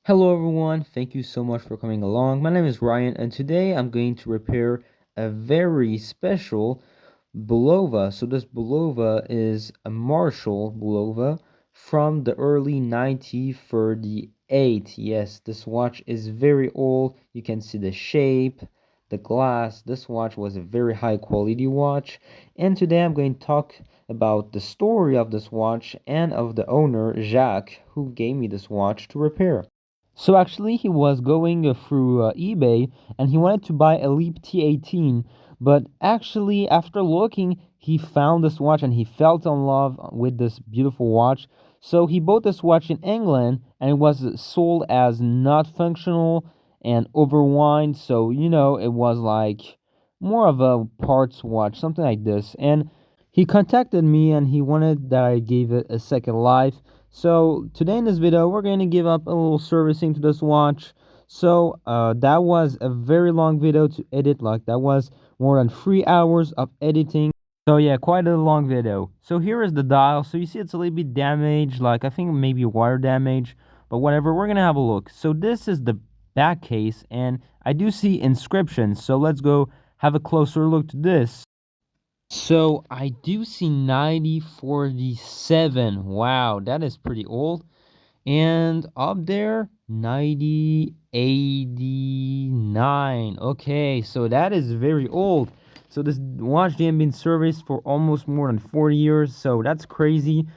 Hello everyone, thank you so much for coming along. My name is Ryan and today I'm going to repair a very special Bulova. So this Bulova is a Marshall Bulova from the early 1938. Yes, this watch is very old. You can see the shape, the glass. This watch was a very high quality watch. And today I'm going to talk about the story of this watch and of the owner, Jacques, who gave me this watch to repair. So actually, he was going through eBay and he wanted to buy a Leap T18, but actually, after looking, he found this watch and he fell in love with this beautiful watch. So he bought this watch in England and it was sold as not functional and overwind. So, it was like more of a parts watch, something like this. And he contacted me and he wanted that I gave it a second life. So today in this video, we're going to give up a little servicing to this watch. So that was a very long video to edit. Like that was more than 3 hours of editing. So yeah, quite a long video. So here is the dial. So you see it's a little bit damaged. Like I think maybe wire damage, but whatever. We're going to have a look. So this is the back case and I do see inscriptions. So let's go have a closer look to this. So I do see 9047. Wow, that is pretty old. And up there, 9089. Okay, so that is very old. So this watch didn't been serviced for almost more than 40 years. So that's crazy.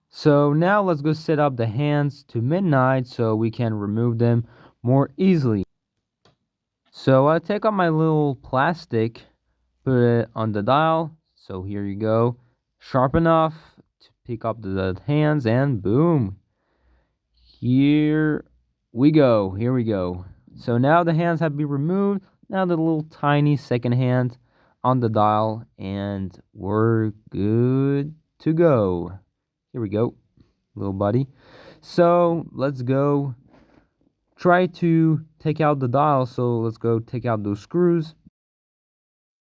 So now let's go set up the hands to midnight so we can remove them more easily. So I take out my little plastic, put it on the dial. So here you go. Sharp enough to pick up the hands and boom. Here we go. Here we go. So now the hands have been removed. Now the little tiny second hand on the dial and we're good to go. Here we go, little buddy. So let's go try to take out the dial. So let's go take out those screws.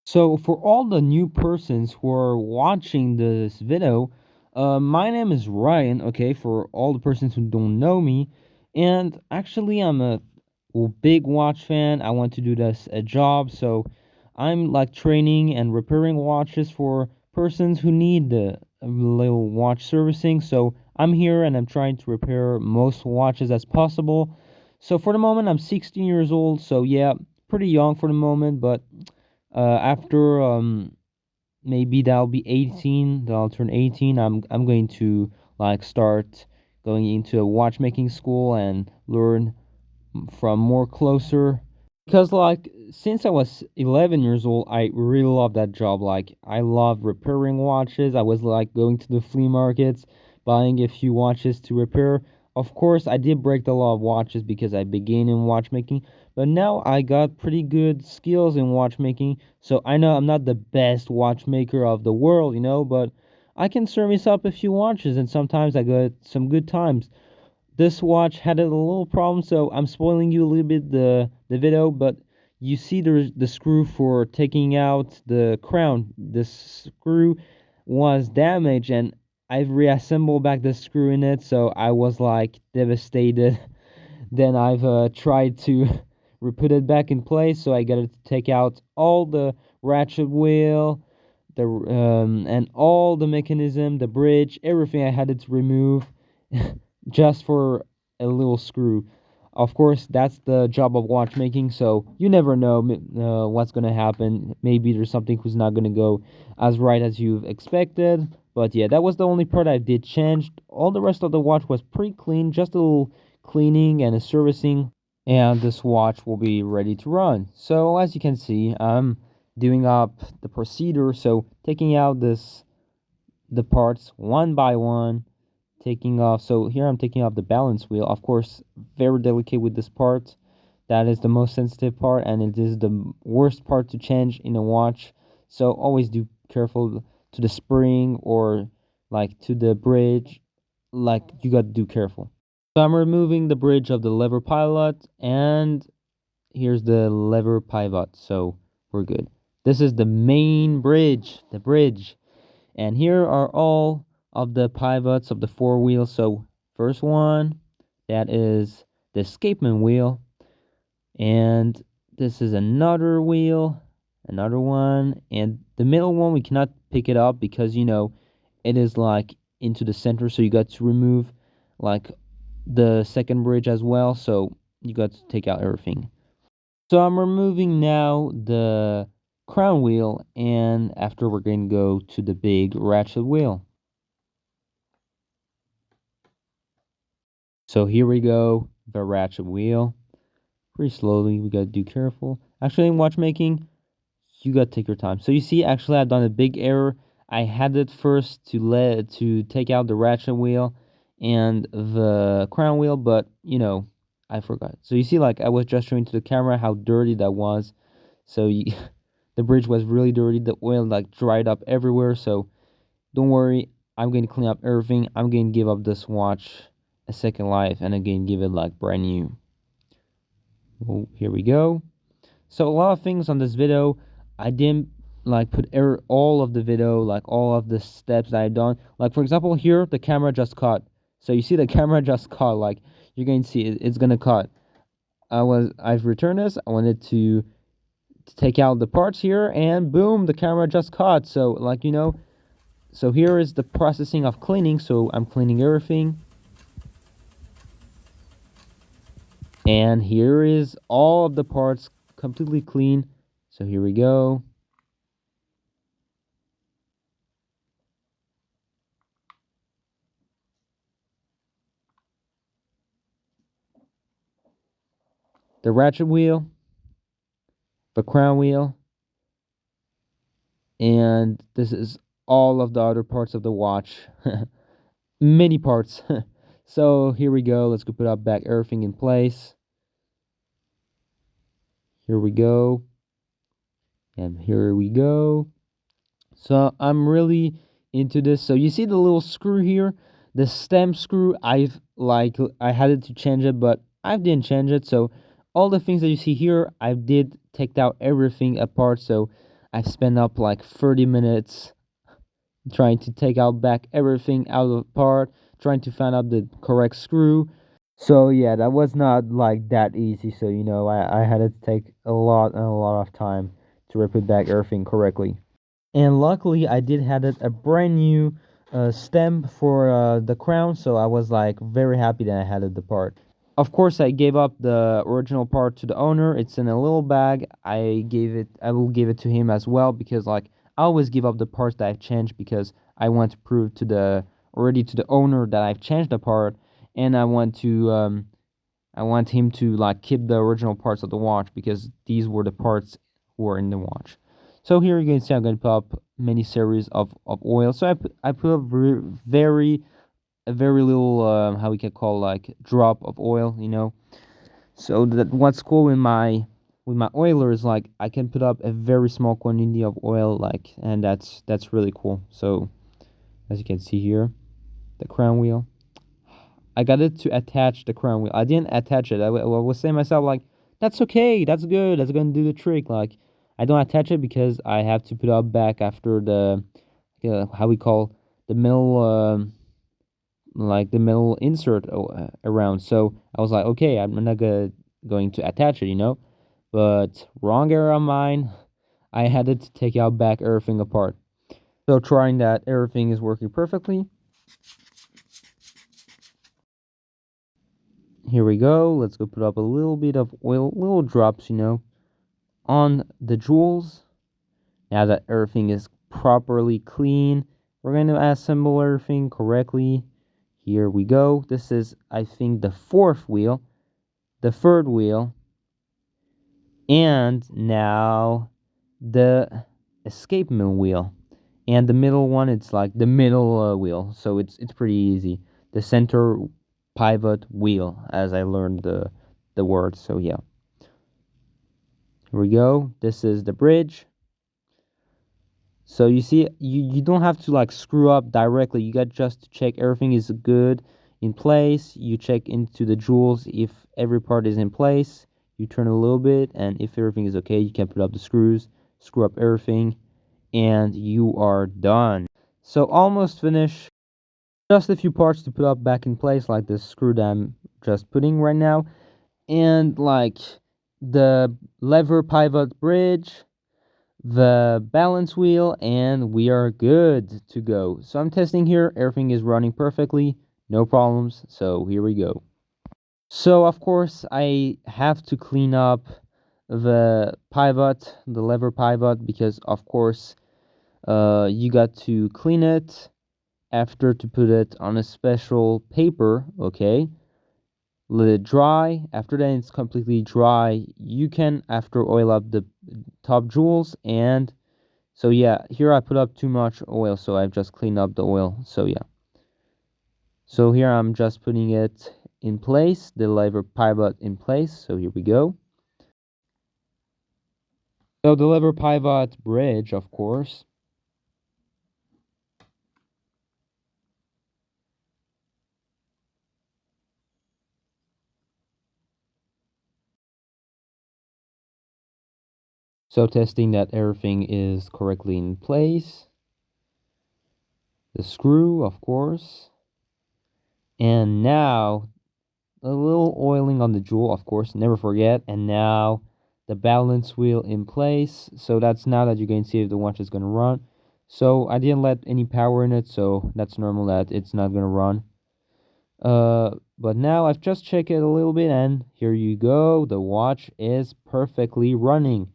So for all the new persons who are watching this video, my name is Ryan, okay, for all the persons who don't know me. And actually, I'm a big watch fan. I want to do this a job, so I'm like training and repairing watches for persons who need the little watch servicing. So I'm here and I'm trying to repair most watches as possible. So for the moment, I'm 16 years old, so yeah, pretty young for the moment, but after maybe that'll be 18, that I'll turn 18, I'm going to like start going into a watchmaking school and learn from more closer, because like since I was 11 years old I really love that job. Like I love repairing watches. I was like going to the flea markets, buying a few watches to repair. Of course I did break the law of watches because I began in watchmaking, but now I got pretty good skills in watchmaking. So I know I'm not the best watchmaker of the world, but I can service up a few watches and sometimes I got some good times. This watch had a little problem, so I'm spoiling you a little bit the video, but you see there's the screw for taking out the crown. This screw was damaged and I've reassembled back the screw in it, so I was like devastated. Then I've tried to put it back in place, so I got to take out all the ratchet wheel, the and all the mechanism, the bridge, everything I had to remove just for a little screw. Of course, that's the job of watchmaking, so you never know what's going to happen. Maybe there's something who's not going to go as right as you've expected. But yeah, that was the only part I did change. All the rest of the watch was pretty clean, just a little cleaning and a servicing, and this watch will be ready to run. So as you can see, I'm doing up the procedure, so taking out the parts one by one, taking off. So here I'm taking off the balance wheel. Of course, very delicate with this part. That is the most sensitive part and it is the worst part to change in a watch. So always do careful to the spring or like to the bridge. Like you got to do careful. So I'm removing the bridge of the lever pilot and here's the lever pivot. So we're good. This is the main bridge, the bridge. And here are all of the pivots of the four wheels. So first one, that is the escapement wheel, and this is another wheel, another one, and the middle one we cannot pick it up because it is like into the center, so you got to remove like the second bridge as well, so you got to take out everything. So I'm removing now the crown wheel, and after we're going to go to the big ratchet wheel. So here we go, the ratchet wheel. Pretty slowly, we gotta do careful. Actually, in watchmaking, you gotta take your time. So you see, actually, I've done a big error. I had it first to take out the ratchet wheel and the crown wheel, but I forgot. So you see, like I was just showing to the camera how dirty that was. So the bridge was really dirty. The oil like dried up everywhere. So don't worry, I'm going to clean up everything. I'm going to give up this watch a second life and again give it like brand new. Oh, here we go. So a lot of things on this video, I didn't like put all of the video, like all of the steps that I've done. Like for example, here the camera just caught. So you see the camera just caught. Like you're going to see it's gonna cut. I've returned this. I wanted to take out the parts here, and boom, the camera just caught. So like so here is the processing of cleaning. So I'm cleaning everything. And here is all of the parts completely clean. So here we go. The ratchet wheel, the crown wheel, and this is all of the other parts of the watch. Many parts. So here we go. Let's go put up back everything in place. Here we go. And here we go. So I'm really into this. So you see the little screw here, the stem screw. I had it to change it, but I didn't change it. So all the things that you see here, I did take out everything apart. So I spent up like 30 minutes trying to take out back everything out of part, trying to find out the correct screw. So yeah, that was not like that easy. So I had to take a lot and a lot of time to rip it back everything correctly. And luckily, I did had a brand new stem for the crown, so I was like very happy that I had it the part. Of course, I gave up the original part to the owner. It's in a little bag. I will give it to him as well because like I always give up the parts that I've changed because I want to prove to the owner that I've changed the part, and I want him to like keep the original parts of the watch because these were the parts who were in the watch. So here you can see I'm going to put up many series of oil. So I put up a very little how we can call like drop of oil, So that what's cool with my oiler is like I can put up a very small quantity of oil, like, and that's really cool. So as you can see here, the crown wheel. I got it to attach the crown wheel. I didn't attach it. I was saying myself like, that's okay, that's good, that's gonna do the trick. Like, I don't attach it because I have to put up back after the how we call the middle like the middle insert around. So I was like, okay, I'm not going to attach it, But wrong error on mine. I had to take out back everything apart. So trying that everything is working perfectly. Here we go. Let's go put up a little bit of oil, little drops, on the jewels. Now that everything is properly clean, we're going to assemble everything correctly. Here we go. This is, I think, the fourth wheel, the third wheel, and now the escapement wheel. And the middle one, it's like the middle wheel, so it's pretty easy. The center pivot wheel, as I learned the word. So yeah, here we go. This is the bridge. So you see, you don't have to like screw up directly. You got just to check everything is good in place. You check into the jewels if every part is in place. You turn a little bit, and if everything is okay, you can put up the screws, screw up everything, and you are done. So almost finished. Just a few parts to put up back in place, like this screw that I'm just putting right now. and like the lever pivot bridge, the balance wheel, and we are good to go. So I'm testing here, everything is running perfectly, no problems. So here we go. So of course I have to clean up the pivot, the lever pivot, because of course you got to clean it after to put it on a special paper, okay? Let it dry. After that it's completely dry, you can after oil up the top jewels. And so yeah, here I put up too much oil, so I've just cleaned up the oil. So yeah. So here I'm just putting it in place, the lever pivot in place. So here we go. So the lever pivot bridge, of course. So testing that everything is correctly in place. The screw, of course. And now a little oiling on the jewel, of course, never forget. And now the balance wheel in place. So that's now that you can see if the watch is going to run. So I didn't let any power in it, so that's normal that it's not going to run. But now I've just checked it a little bit, and here you go. The watch is perfectly running.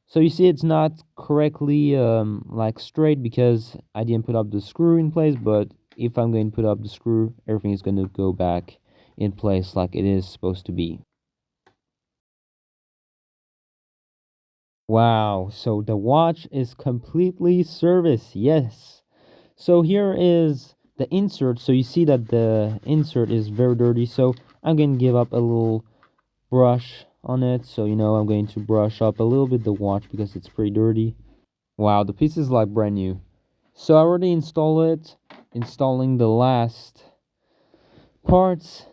So you see it's not correctly like straight because I didn't put up the screw in place, but if I'm going to put up the screw, everything is going to go back in place like it is supposed to be. Wow, so the watch is completely serviced. Yes. So here is the insert. So you see that the insert is very dirty. So I'm going to give up a little brush on it. So I'm going to brush up a little bit the watch because it's pretty dirty. Wow, the piece is like brand new. So I already installed it. Installing the last parts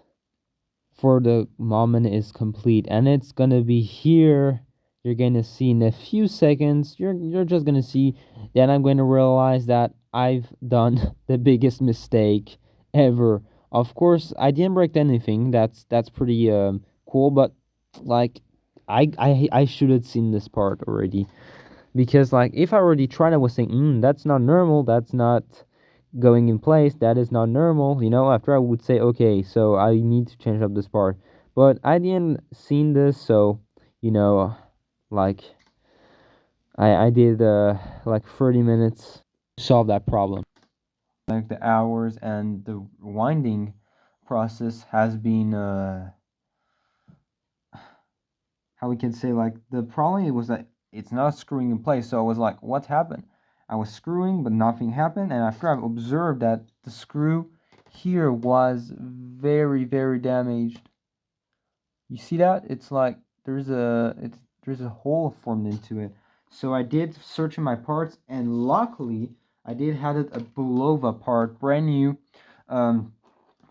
for the moment is complete, and it's gonna be here. You're gonna see in a few seconds. You're just gonna see. Then I'm going to realize that I've done the biggest mistake ever. Of course, I didn't break anything. That's pretty cool, but like I should have seen this part already. Because like if I already tried, I was saying, that's not normal, that's not going in place, that is not normal, after I would say, okay, so I need to change up this part. But I didn't seen this, so you know like I did like 30 minutes to solve that problem. Like the hours and the winding process has been how we can say, like, the problem was that it's not screwing in place. So I was like, what happened? I was screwing, but nothing happened. And after I've observed that the screw here was very, very damaged. You see that? It's like there's a hole formed into it. So I did search in my parts, and luckily I did have it a Bulova part, brand new. Um,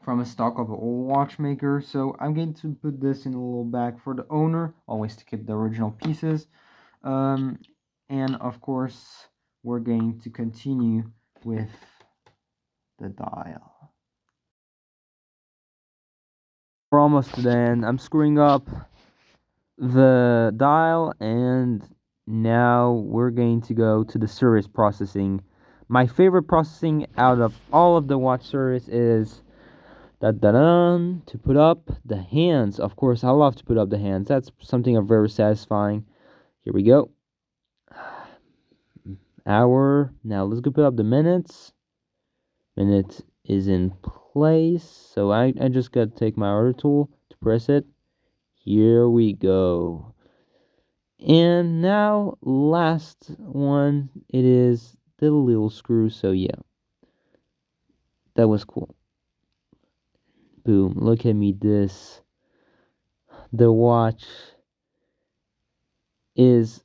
from a stock of an old watchmaker. So I'm going to put this in a little bag for the owner, always to keep the original pieces. Um, and of course, we're going to continue with the dial. We're almost to the end. I'm screwing up the dial, and now we're going to go to the service processing. My favorite processing out of all of the watch service is to put up the hands. Of course, I love to put up the hands. That's something very satisfying. Here we go. Hour. Now let's go put up the minutes. Minute is in place. So I just got to take my order tool to press it. Here we go. And now last one, it is the little screw. So yeah, that was cool. Boom. Look at me. The watch is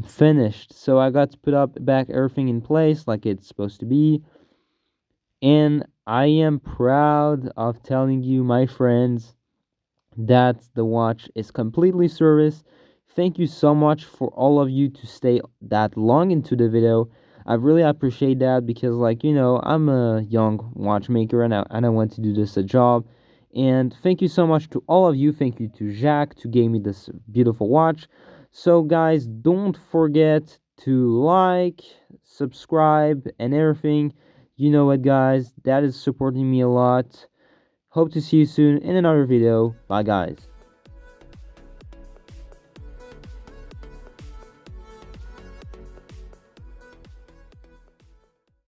finished. So I got to put up back everything in place like it's supposed to be. And I am proud of telling you, my friends, that the watch is completely serviced. Thank you so much for all of you to stay that long into the video. I really appreciate that because, like, I'm a young watchmaker, and I want to do this a job. And thank you so much to all of you. Thank you to Jacques to give me this beautiful watch. So guys, don't forget to like, subscribe, and everything. You know what, guys? That is supporting me a lot. Hope to see you soon in another video. Bye, guys.